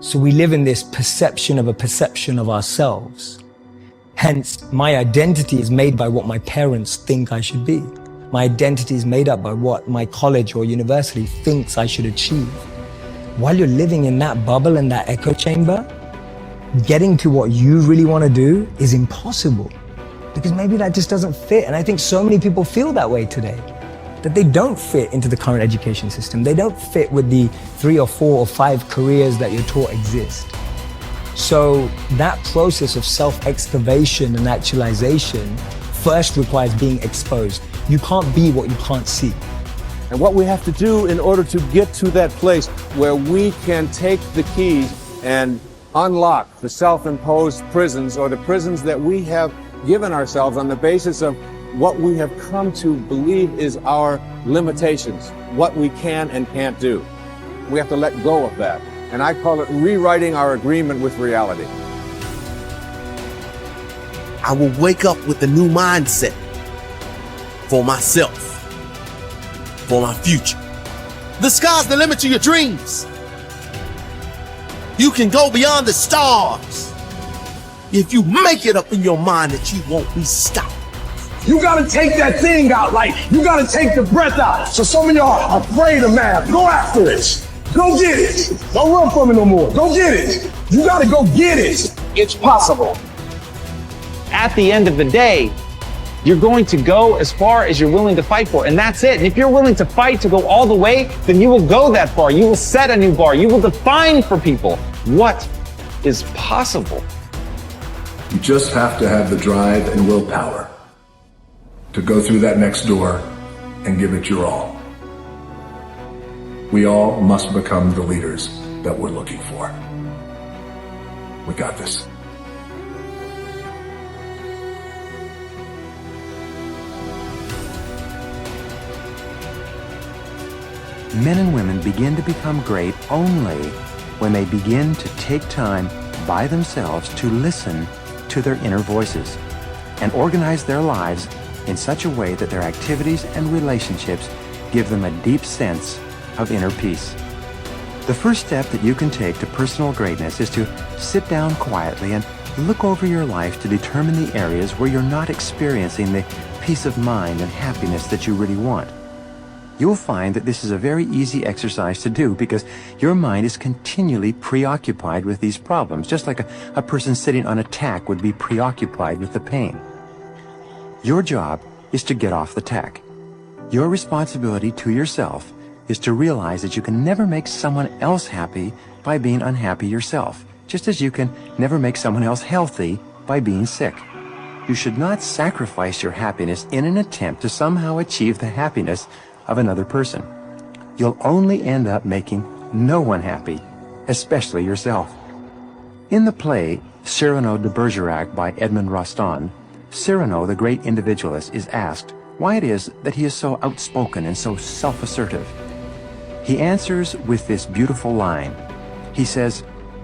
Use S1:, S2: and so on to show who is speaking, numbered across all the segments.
S1: So we live in this perception of a perception of ourselves. Hence, my identity is made by what my parents think I should be. My identity is made up by what my college or university thinks I should achieve. While you're living in that bubble and that echo chamber, getting to what you really want to do is impossible, because maybe that just doesn't fit. And I think so many people feel that way today, that they don't fit into the current education system. They don't fit with the 3 or 4 or 5 careers that you're taught exist. So that process of self-excavation and actualization first requires being exposed. You can't be what you can't see.
S2: And what we have to do in order to get to that place where we can take the keys and unlock the self-imposed prisons, or the prisons that we have given ourselves on the basis of what we have come to believe is our limitations, what we can and can't do. We have to let go of that. And I call it rewriting our agreement with reality.
S3: I will wake up with a new mindset for myself, for my future. The sky's the limit to your dreams. You can go beyond the stars if you make it up in your mind that you won't be stopped.
S4: You gotta take that thing out, like you gotta take the breath out. So some of y'all are afraid of math. Go after it. Go get it. Don't run from it no more. Go get it. You gotta go get it. It's possible.
S5: At the end of the day, you're going to go as far as you're willing to fight for, and that's it. And if you're willing to fight to go all the way, then you will go that far. You will set a new bar. You will define for people what is possible.
S6: You just have to have the drive and willpower to go through that next door and give it your all. We all must become the leaders that we're looking for. We got this.
S7: Men and women begin to become great only when they begin to take time by themselves to listen to their inner voices and organize their lives in such a way that their activities and relationships give them a deep sense of inner peace. The first step that you can take to personal greatness is to sit down quietly and look over your life to determine the areas where you're not experiencing the peace of mind and happiness that you really want. You'll find that this is a very easy exercise to do because your mind is continually preoccupied with these problems, just like a person sitting on a tack would be preoccupied with the pain. Your job is to get off the tack. Your responsibility to yourself is to realize that you can never make someone else happy by being unhappy yourself, just as you can never make someone else healthy by being sick. You should not sacrifice your happiness in an attempt to somehow achieve the happiness of another person. You'll only end up making no one happy, especially yourself. In the play Cyrano de Bergerac by Edmond Rostand, Cyrano, the great individualist, is asked why it is that he is so outspoken and so self-assertive. He answers with this beautiful line. He says,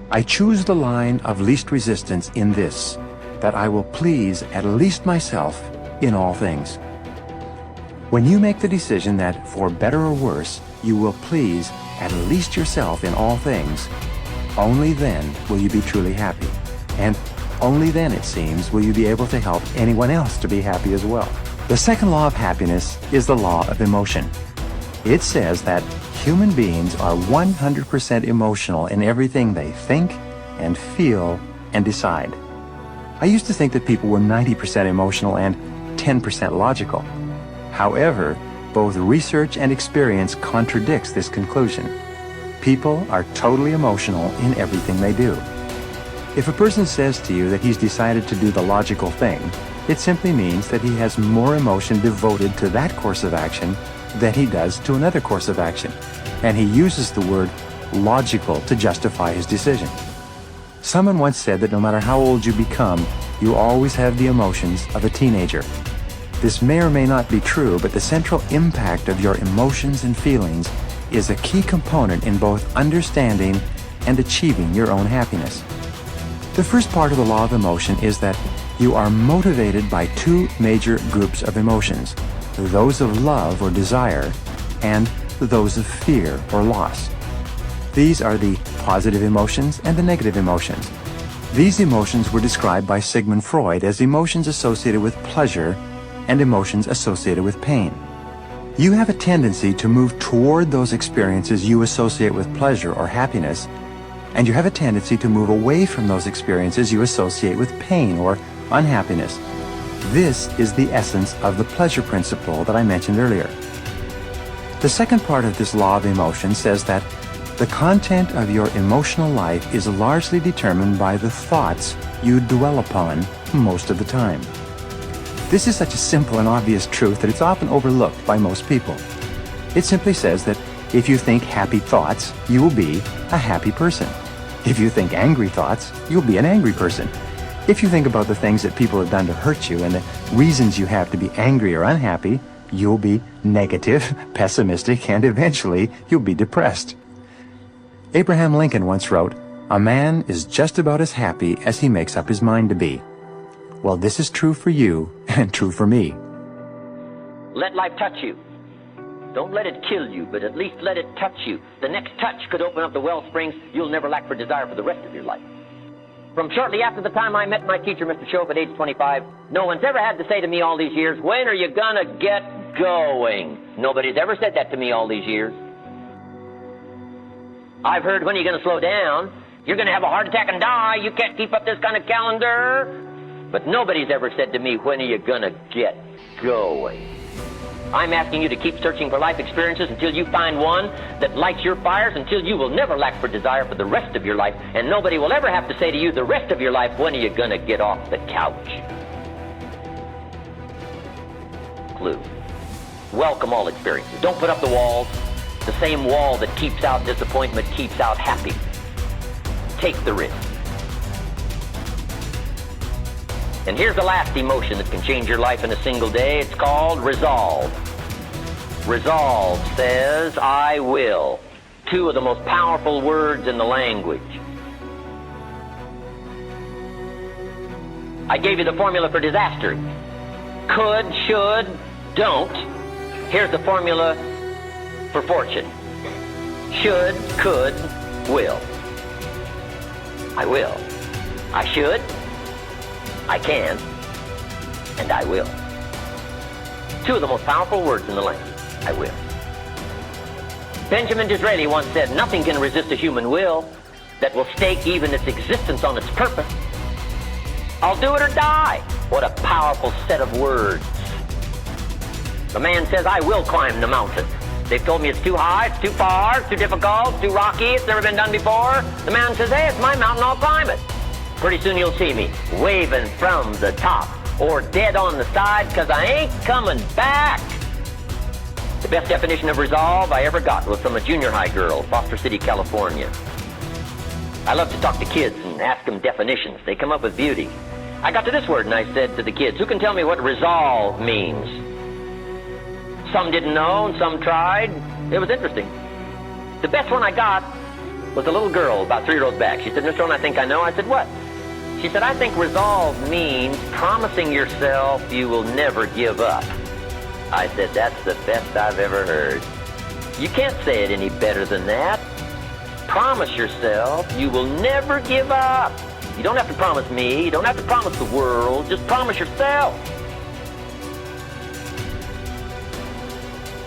S7: "I choose the line of least resistance in this, that I will please at least myself in all things." When you make the decision that, for better or worse, you will please at least yourself in all things, only then will you be truly happy. And only then, it seems, will you be able to help anyone else to be happy as well. The second law of happiness is the law of emotion. It says that human beings are 100% emotional in everything they think and feel and decide. I used to think that people were 90% emotional and 10% logical. However, both research and experience contradicts this conclusion. People are totally emotional in everything they do. If a person says to you that he's decided to do the logical thing, it simply means that he has more emotion devoted to that course of action than he does to another course of action, and he uses the word logical to justify his decision. Someone once said that no matter how old you become, you always have the emotions of a teenager. This may or may not be true, but the central impact of your emotions and feelings is a key component in both understanding and achieving your own happiness. The first part of the law of emotion is that you are motivated by two major groups of emotions, those of love or desire, and those of fear or loss. These are the positive emotions and the negative emotions. These emotions were described by Sigmund Freud as emotions associated with pleasure and emotions associated with pain. You have a tendency to move toward those experiences you associate with pleasure or happiness, and you have a tendency to move away from those experiences you associate with pain or unhappiness. This is the essence of the pleasure principle that I mentioned earlier. The second part of this law of emotion says that the content of your emotional life is largely determined by the thoughts you dwell upon most of the time. This is such a simple and obvious truth that it's often overlooked by most people. It simply says that if you think happy thoughts, you will be a happy person. If you think angry thoughts, you'll be an angry person. If you think about the things that people have done to hurt you and the reasons you have to be angry or unhappy, you'll be negative, pessimistic, and eventually you'll be depressed. Abraham Lincoln once wrote, "A man is just about as happy as he makes up his mind to be." Well, this is true for you and true for me.
S8: Let life touch you. Don't let it kill you, but at least let it touch you. The next touch could open up the well springs you'll never lack for desire for the rest of your life. From shortly after the time I met my teacher, Mr. Shope, at age 25, no one's ever had to say to me all these years, "When are you gonna get going?" Nobody's ever said that to me all these years. I've heard, "When are you gonna slow down? You're gonna have a heart attack and die. You can't keep up this kind of calendar." But nobody's ever said to me, "When are you gonna get going?" I'm asking you to keep searching for life experiences until you find one that lights your fires, until you will never lack for desire for the rest of your life, and nobody will ever have to say to you the rest of your life, "When are you gonna get off the couch?" Clue. Welcome all experiences. Don't put up the walls. The same wall that keeps out disappointment keeps out happy. Take the risk. And here's the last emotion that can change your life in a single day. It's called resolve. Resolve says, "I will." Two of the most powerful words in the language. I gave you the formula for disaster. Could, should, don't. Here's the formula for fortune. Should, could, will. I will. I should. I can, and I will. Two of the most powerful words in the language. I will. Benjamin Disraeli once said, "Nothing can resist a human will that will stake even its existence on its purpose." I'll do it or die. What a powerful set of words. The man says, "I will climb the mountain." They've told me it's too high, it's too far, it's too difficult, it's too rocky, it's never been done before. The man says, "Hey, it's my mountain, I'll climb it." Pretty soon you'll see me waving from the top or dead on the side, because I ain't coming back. The best definition of resolve I ever got was from a junior high girl, Foster City, California. I love to talk to kids and ask them definitions. They come up with beauty. I got to this word and I said to the kids, "Who can tell me what resolve means?" Some didn't know and some tried. It was interesting. The best one I got was a little girl about 3 rows back. She said, "Mr. Rohn, I think I know." I said, "What?" She said, "I think resolve means promising yourself you will never give up." I said, "That's the best I've ever heard. You can't say it any better than that. Promise yourself you will never give up. You don't have to promise me. You don't have to promise the world. Just promise yourself."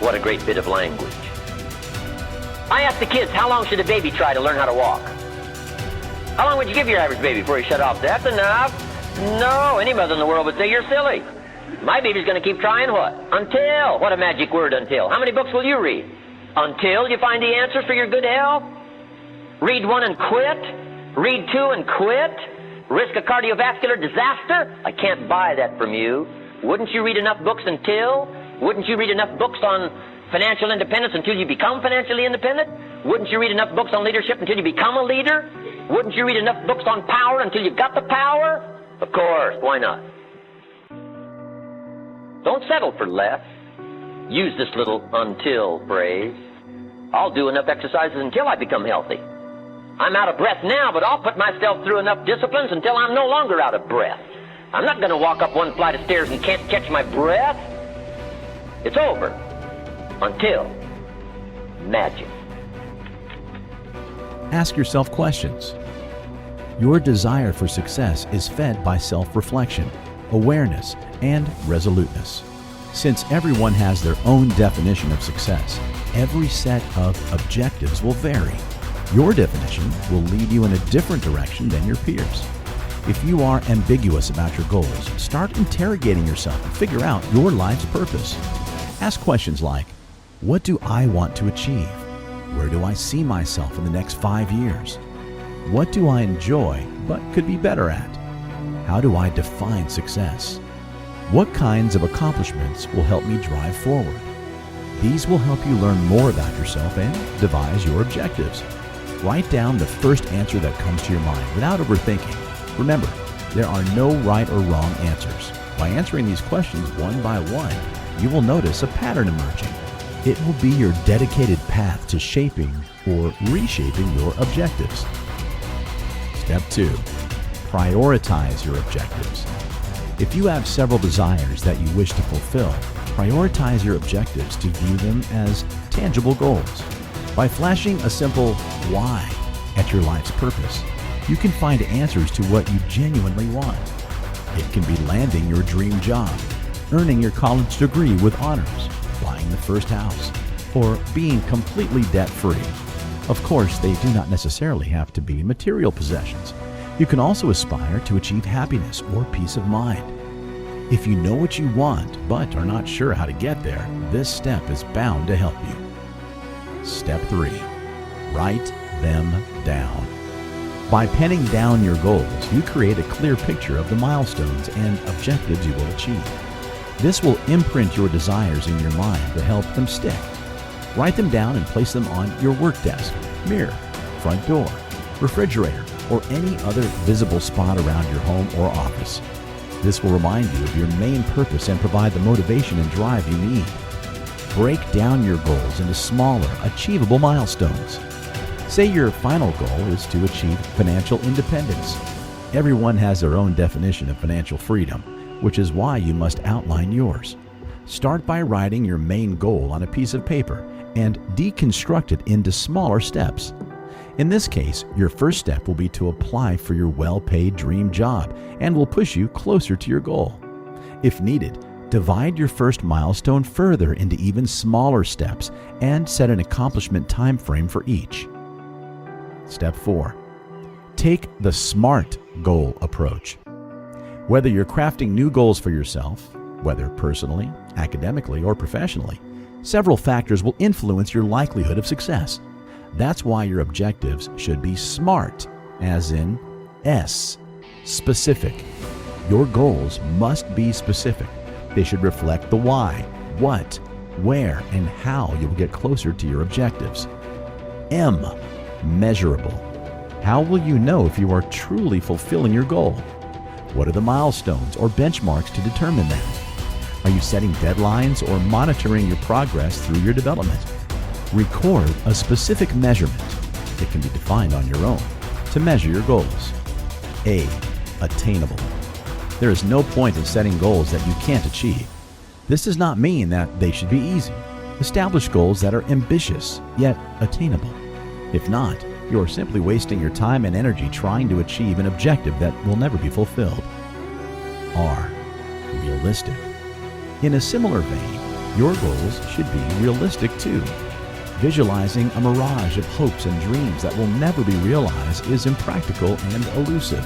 S8: What a great bit of language. I asked the kids, how long should a baby try to learn how to walk? How long would you give your average baby before he shut off? That's enough. No, any mother in the world would say you're silly. My baby's going to keep trying what? Until. What a magic word, until. How many books will you read? Until you find the answers for your good health? Read 1 and quit? Read 2 and quit? Risk a cardiovascular disaster? I can't buy that from you. Wouldn't you read enough books until? Wouldn't you read enough books on financial independence until you become financially independent? Wouldn't you read enough books on leadership until you become a leader? Wouldn't you read enough books on power until you got the power? Of course, why not? Don't settle for less. Use this little until phrase. I'll do enough exercises until I become healthy. I'm out of breath now, but I'll put myself through enough disciplines until I'm no longer out of breath. I'm not going to walk up 1 flight of stairs and can't catch my breath. It's over. Until magic.
S9: Ask yourself questions. Your desire for success is fed by self-reflection, awareness, and resoluteness. Since everyone has their own definition of success, every set of objectives will vary. Your definition will lead you in a different direction than your peers. If you are ambiguous about your goals, start interrogating yourself and figure out your life's purpose. Ask questions like, what do I want to achieve? Where do I see myself in the next 5 years? What do I enjoy but could be better at? How do I define success? What kinds of accomplishments will help me drive forward? These will help you learn more about yourself and devise your objectives. Write down the first answer that comes to your mind without overthinking. Remember, there are no right or wrong answers. By answering these questions one by one, you will notice a pattern emerging. It will be your dedicated path to shaping or reshaping your objectives. Step 2. Prioritize your objectives. If you have several desires that you wish to fulfill, prioritize your objectives to view them as tangible goals. By flashing a simple why at your life's purpose, you can find answers to what you genuinely want. It can be landing your dream job, earning your college degree with honors, buying the first house, or being completely debt-free. Of course, they do not necessarily have to be material possessions. You can also aspire to achieve happiness or peace of mind. If you know what you want but are not sure how to get there, this step is bound to help you. Step 3. Write them down. By penning down your goals, you create a clear picture of the milestones and objectives you will achieve. This will imprint your desires in your mind to help them stick. Write them down and place them on your work desk, mirror, front door, refrigerator, or any other visible spot around your home or office. This will remind you of your main purpose and provide the motivation and drive you need. Break down your goals into smaller, achievable milestones. Say your final goal is to achieve financial independence. Everyone has their own definition of financial freedom, which is why you must outline yours. Start by writing your main goal on a piece of paper and deconstruct it into smaller steps. In this case, your first step will be to apply for your well-paid dream job and will push you closer to your goal. If needed, divide your first milestone further into even smaller steps and set an accomplishment time frame for each. Step 4. Take the SMART goal approach. Whether you're crafting new goals for yourself, whether personally, academically, or professionally, several factors will influence your likelihood of success. That's why your objectives should be SMART, as in S, specific. Your goals must be specific. They should reflect the why, what, where, and how you will get closer to your objectives. M, measurable. How will you know if you are truly fulfilling your goal? What are the milestones or benchmarks to determine that? Are you setting deadlines or monitoring your progress through your development? Record a specific measurement. It can be defined on your own to measure your goals. A, attainable. There is no point in setting goals that you can't achieve. This does not mean that they should be easy. Establish goals that are ambitious yet attainable. If not, you are simply wasting your time and energy trying to achieve an objective that will never be fulfilled. R, realistic. In a similar vein, your goals should be realistic too. Visualizing a mirage of hopes and dreams that will never be realized is impractical and elusive.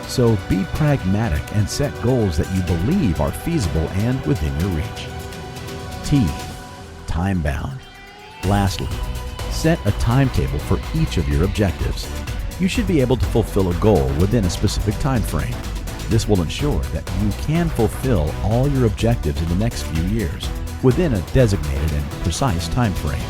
S9: So be pragmatic and set goals that you believe are feasible and within your reach. T, time-bound. Lastly, set a timetable for each of your objectives. You should be able to fulfill a goal within a specific time frame. This will ensure that you can fulfill all your objectives in the next few years within a designated and precise time frame.